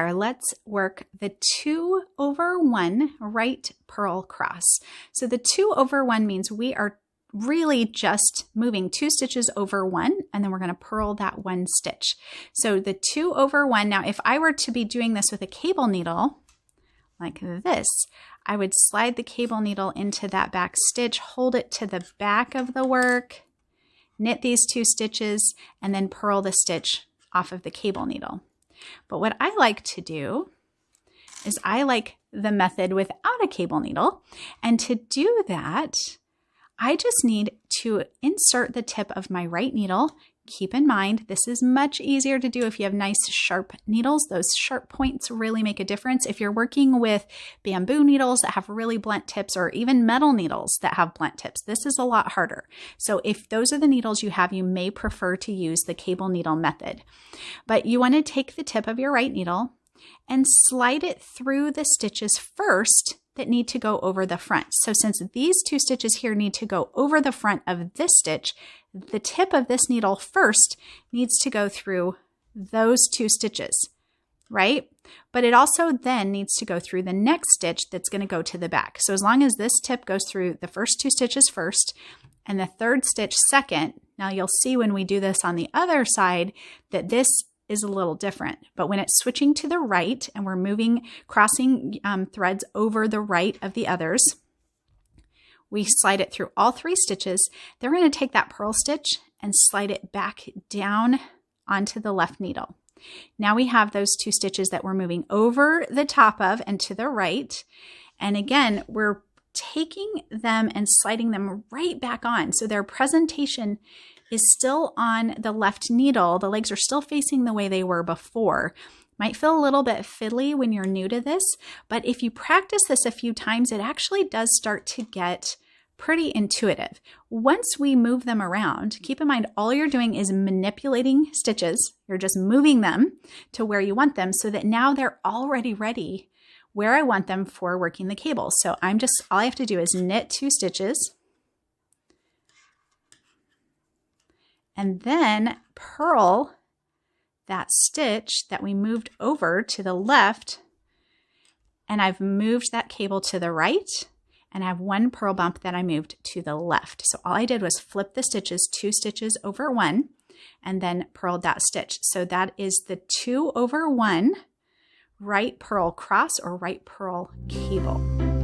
there, let's work the 2 over 1 right purl cross. So the 2 over 1 means we are really just moving 2 stitches over 1, and then we're going to purl that 1 stitch. So the 2 over 1, now if I were to be doing this with a cable needle like this, I would slide the cable needle into that back stitch, hold it to the back of the work, knit these 2 stitches, and then purl the stitch off of the cable needle. But what I like to do is I like the method without a cable needle, and to do that, I just need to insert the tip of my right needle. Keep in mind, this is much easier to do if you have nice sharp needles. Those sharp points really make a difference. If you're working with bamboo needles that have really blunt tips, or even metal needles that have blunt tips, this is a lot harder. So if those are the needles you have, you may prefer to use the cable needle method. But you want to take the tip of your right needle and slide it through the stitches first that need to go over the front. So since these 2 stitches here need to go over the front of this stitch, the tip of this needle first needs to go through those 2 stitches, right? But it also then needs to go through the next stitch that's going to go to the back. So as long as this tip goes through the first 2 stitches first and the 3rd stitch second, now you'll see when we do this on the other side that this is a little different. But when it's switching to the right and we're moving, crossing threads over the right of the others, we slide it through all 3 stitches. Then we're going to take that purl stitch and slide it back down onto the left needle. Now we have those 2 stitches that we're moving over the top of and to the right. And again, we're taking them and sliding them right back on. So their presentation is still on the left needle. The legs are still facing the way they were before. Might feel a little bit fiddly when you're new to this, but if you practice this a few times, it actually does start to get pretty intuitive. Once we move them around, keep in mind all you're doing is manipulating stitches. You're just moving them to where you want them so that now they're already ready where I want them for working the cable. So all I have to do is knit 2 stitches and then purl that stitch that we moved over to the left, and I've moved that cable to the right, and I have 1 purl bump that I moved to the left. So all I did was flip the stitches 2 stitches over 1 and then purled that stitch. So that is the 2 over 1 right purl cross or right purl cable.